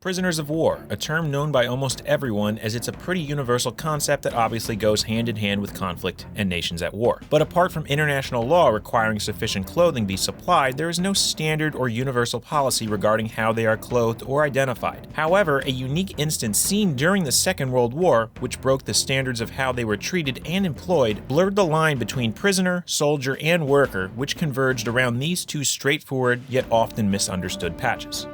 Prisoners of war, a term known by almost everyone as it's a pretty universal concept that obviously goes hand in hand with conflict and nations at war. But apart from international law requiring sufficient clothing be supplied, there is no standard or universal policy regarding how they are clothed or identified. However, a unique instance seen during the Second World War, which broke the standards of how they were treated and employed, blurred the line between prisoner, soldier, and worker, which converged around these two straightforward yet often misunderstood patches.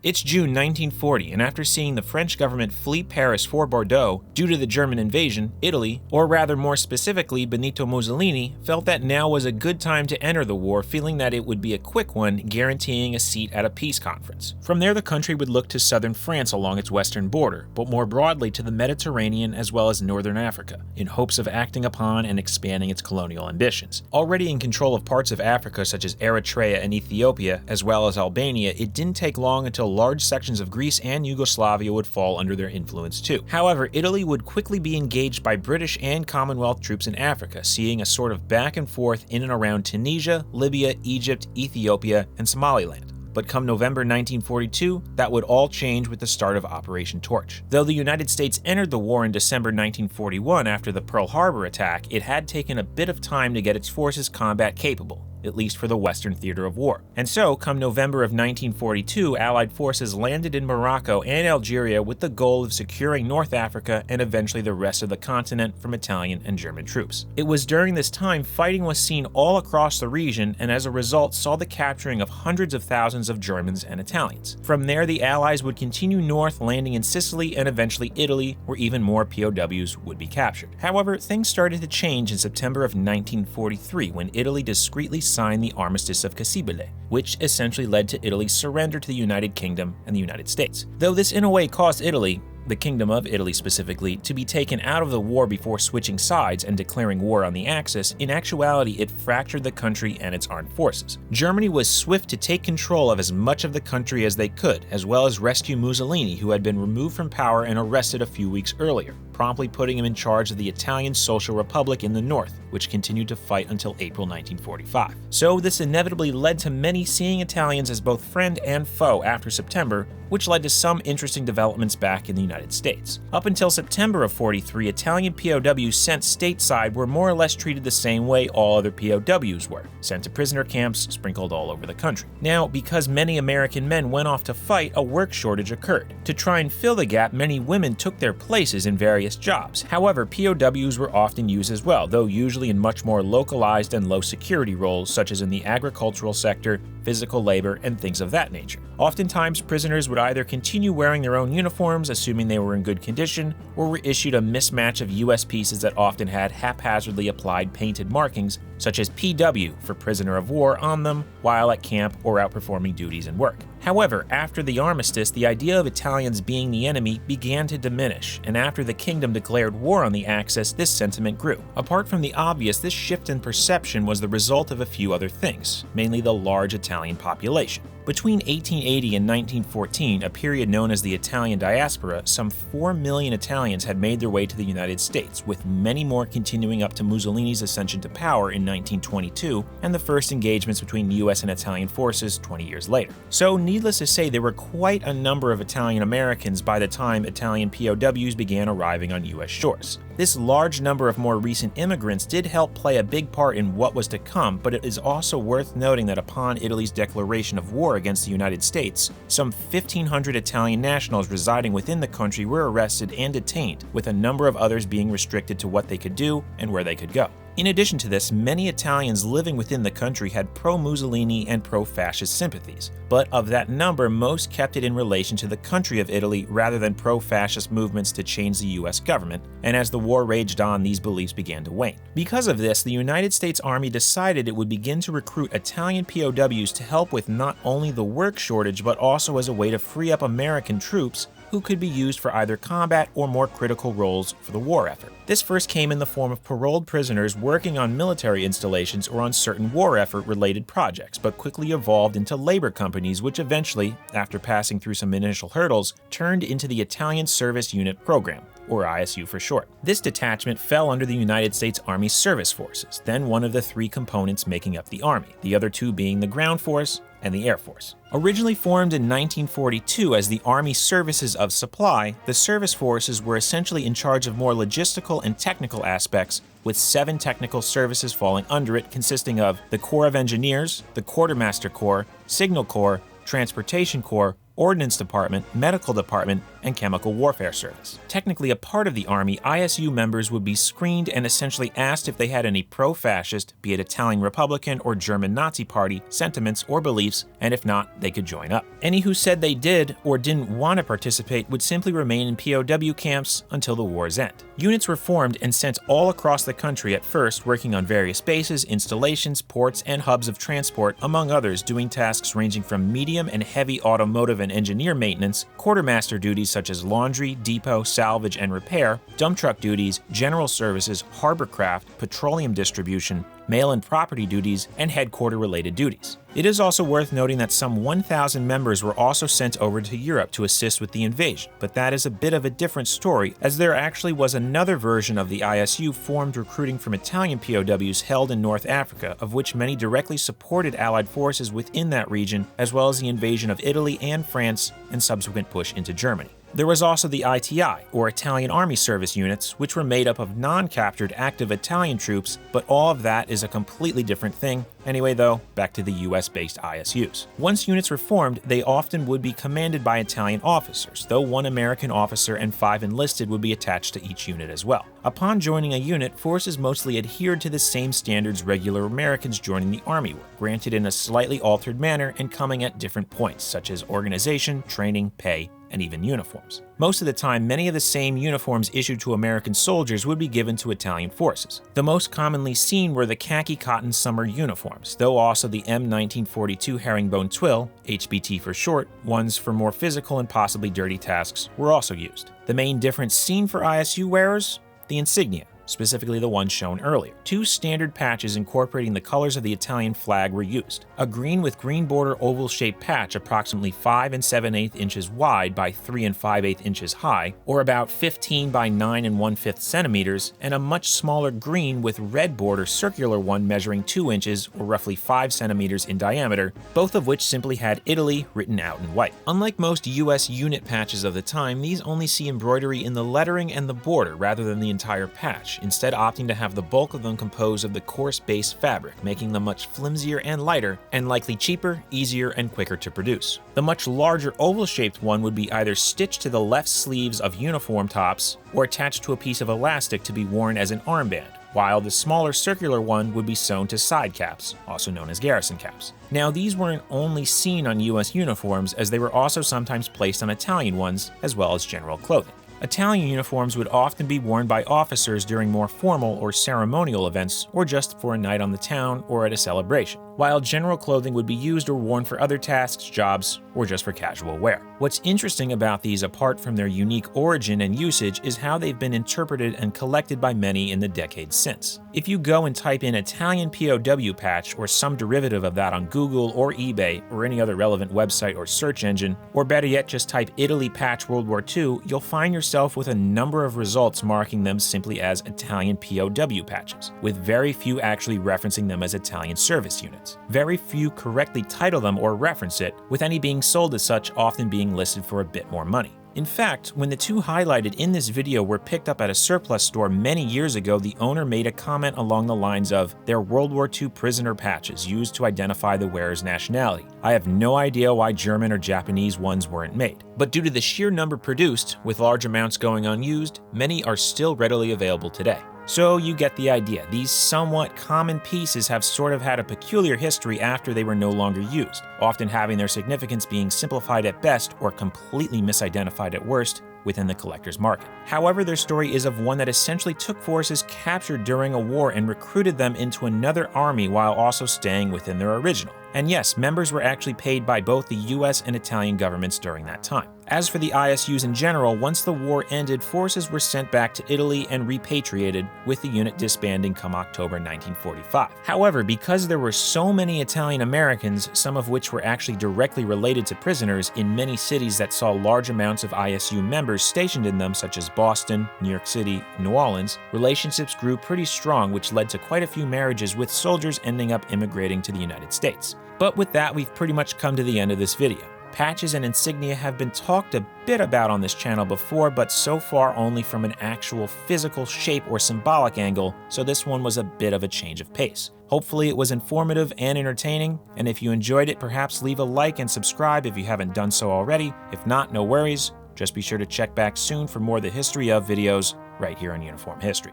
It's June 1940, and after seeing the French government flee Paris for Bordeaux due to the German invasion, Italy, or rather more specifically Benito Mussolini, felt that now was a good time to enter the war, feeling that it would be a quick one, guaranteeing a seat at a peace conference. From there, the country would look to southern France along its western border, but more broadly to the Mediterranean as well as northern Africa, in hopes of acting upon and expanding its colonial ambitions. Already in control of parts of Africa such as Eritrea and Ethiopia, as well as Albania, it didn't take long until large sections of Greece and Yugoslavia would fall under their influence too. However, Italy would quickly be engaged by British and Commonwealth troops in Africa, seeing a sort of back and forth in and around Tunisia, Libya, Egypt, Ethiopia, and Somaliland. But come November 1942, that would all change with the start of Operation Torch. Though the United States entered the war in December 1941 after the Pearl Harbor attack, it had taken a bit of time to get its forces combat capable, at least for the Western theater of war. And so, come November of 1942, Allied forces landed in Morocco and Algeria with the goal of securing North Africa and eventually the rest of the continent from Italian and German troops. It was during this time fighting was seen all across the region, and as a result saw the capturing of hundreds of thousands of Germans and Italians. From there, the Allies would continue north, landing in Sicily and eventually Italy, where even more POWs would be captured. However, things started to change in September of 1943 when Italy discreetly signed the Armistice of Cassibile, which essentially led to Italy's surrender to the United Kingdom and the United States. Though this in a way caused Italy, the Kingdom of Italy specifically, to be taken out of the war before switching sides and declaring war on the Axis, in actuality it fractured the country and its armed forces. Germany was swift to take control of as much of the country as they could, as well as rescue Mussolini, who had been removed from power and arrested a few weeks earlier, promptly putting him in charge of the Italian Social Republic in the north, which continued to fight until April 1945. So this inevitably led to many seeing Italians as both friend and foe after September, which led to some interesting developments back in the United States. Up until September of 43, Italian POWs sent stateside were more or less treated the same way all other POWs were, sent to prisoner camps sprinkled all over the country. Now, because many American men went off to fight, a work shortage occurred. To try and fill the gap, many women took their places in various jobs. However, POWs were often used as well, though usually in much more localized and low security roles, such as in the agricultural sector, physical labor, and things of that nature. Oftentimes, prisoners would either continue wearing their own uniforms, assuming they were in good condition, or were issued a mismatch of US pieces that often had haphazardly applied painted markings, such as PW for prisoner of war on them, while at camp or out performing duties and work. However, after the armistice, the idea of Italians being the enemy began to diminish, and after the kingdom declared war on the Axis, this sentiment grew. Apart from the obvious, this shift in perception was the result of a few other things, mainly the large Italian population. Between 1880 and 1914, a period known as the Italian diaspora, some 4 million Italians had made their way to the United States, with many more continuing up to Mussolini's ascension to power in 1922 and the first engagements between US and Italian forces 20 years later. So, needless to say, there were quite a number of Italian Americans by the time Italian POWs began arriving on US shores. This large number of more recent immigrants did help play a big part in what was to come, but it is also worth noting that upon Italy's declaration of war against the United States, some 1,500 Italian nationals residing within the country were arrested and detained, with a number of others being restricted to what they could do and where they could go. In addition to this, many Italians living within the country had pro-Mussolini and pro-fascist sympathies, but of that number, most kept it in relation to the country of Italy rather than pro-fascist movements to change the US government, and as the war raged on, these beliefs began to wane. Because of this, the United States Army decided it would begin to recruit Italian POWs to help with not only the work shortage, but also as a way to free up American troops who could be used for either combat or more critical roles for the war effort. This first came in the form of paroled prisoners working on military installations or on certain war effort-related projects, but quickly evolved into labor companies which eventually, after passing through some initial hurdles, turned into the Italian Service Unit Program, or ISU for short. This detachment fell under the United States Army Service Forces, then one of the three components making up the Army, the other two being the Ground Force and the Air Force. Originally formed in 1942 as the Army Services of Supply, the service forces were essentially in charge of more logistical and technical aspects, with 7 technical services falling under it, consisting of the Corps of Engineers, the Quartermaster Corps, Signal Corps, Transportation Corps, Ordnance Department, Medical Department, and Chemical Warfare Service. Technically a part of the Army, ISU members would be screened and essentially asked if they had any pro-fascist, be it Italian Republican or German Nazi Party, sentiments or beliefs, and if not, they could join up. Any who said they did or didn't want to participate would simply remain in POW camps until the war's end. Units were formed and sent all across the country at first, working on various bases, installations, ports, and hubs of transport, among others, doing tasks ranging from medium and heavy automotive and engineer maintenance, quartermaster duties such as laundry, depot, salvage, and repair, dump truck duties, general services, harborcraft, petroleum distribution, mail and property duties, and headquarter-related duties. It is also worth noting that some 1,000 members were also sent over to Europe to assist with the invasion, but that is a bit of a different story, as there actually was another version of the ISU formed recruiting from Italian POWs held in North Africa, of which many directly supported Allied forces within that region, as well as the invasion of Italy and France and subsequent push into Germany. There was also the ITI, or Italian Army Service Units, which were made up of non-captured active Italian troops, but all of that is a completely different thing. Anyway though, back to the US-based ISUs. Once units were formed, they often would be commanded by Italian officers, though 1 American officer and 5 enlisted would be attached to each unit as well. Upon joining a unit, forces mostly adhered to the same standards regular Americans joining the Army were, granted in a slightly altered manner and coming at different points, such as organization, training, pay, and even uniforms. Most of the time, many of the same uniforms issued to American soldiers would be given to Italian forces. The most commonly seen were the khaki cotton summer uniforms, though also the M1942 herringbone twill, HBT for short, ones for more physical and possibly dirty tasks, were also used. The main difference seen for ISU wearers? The insignia, specifically the one shown earlier. 2 standard patches incorporating the colors of the Italian flag were used. A green with green border oval-shaped patch approximately 5 7/8 inches wide by 3 5/8 inches high, or about 15 by 9 1/5 centimeters, and a much smaller green with red border circular one measuring 2 inches or roughly 5 centimeters in diameter, both of which simply had Italy written out in white. Unlike most US unit patches of the time, these only see embroidery in the lettering and the border rather than the entire patch, instead opting to have the bulk of them composed of the coarse base fabric, making them much flimsier and lighter, and likely cheaper, easier, and quicker to produce. The much larger oval-shaped one would be either stitched to the left sleeves of uniform tops or attached to a piece of elastic to be worn as an armband, while the smaller circular one would be sewn to side caps, also known as garrison caps. Now, these weren't only seen on US uniforms, as they were also sometimes placed on Italian ones, as well as general clothing. Italian uniforms would often be worn by officers during more formal or ceremonial events, or just for a night on the town or at a celebration, while general clothing would be used or worn for other tasks, jobs, or just for casual wear. What's interesting about these, apart from their unique origin and usage, is how they've been interpreted and collected by many in the decades since. If you go and type in Italian POW patch or some derivative of that on Google or eBay or any other relevant website or search engine, or better yet just type Italy patch World War II, you'll find yourself with a number of results marking them simply as Italian POW patches, with very few actually referencing them as Italian service units. Very few correctly title them or reference it, with any being sold as such often being listed for a bit more money. In fact, when the 2 highlighted in this video were picked up at a surplus store many years ago, the owner made a comment along the lines of, "They're World War II prisoner patches used to identify the wearer's nationality. I have no idea why German or Japanese ones weren't made." But due to the sheer number produced, with large amounts going unused, many are still readily available today. So you get the idea. These somewhat common pieces have sort of had a peculiar history after they were no longer used, often having their significance being simplified at best or completely misidentified at worst within the collector's market. However, their story is of one that essentially took forces captured during a war and recruited them into another army while also staying within their original. And yes, members were actually paid by both the US and Italian governments during that time. As for the ISUs in general, once the war ended, forces were sent back to Italy and repatriated, with the unit disbanding come October 1945. However, because there were so many Italian Americans, some of which were actually directly related to prisoners in many cities that saw large amounts of ISU members stationed in them, such as Boston, New York City, and New Orleans, relationships grew pretty strong, which led to quite a few marriages, with soldiers ending up immigrating to the United States. But with that, we've pretty much come to the end of this video. Patches and insignia have been talked a bit about on this channel before, but so far only from an actual physical shape or symbolic angle, so this one was a bit of a change of pace. Hopefully it was informative and entertaining, and if you enjoyed it, perhaps leave a like and subscribe if you haven't done so already. If not, no worries. Just be sure to check back soon for more of the history of videos right here on Uniform History.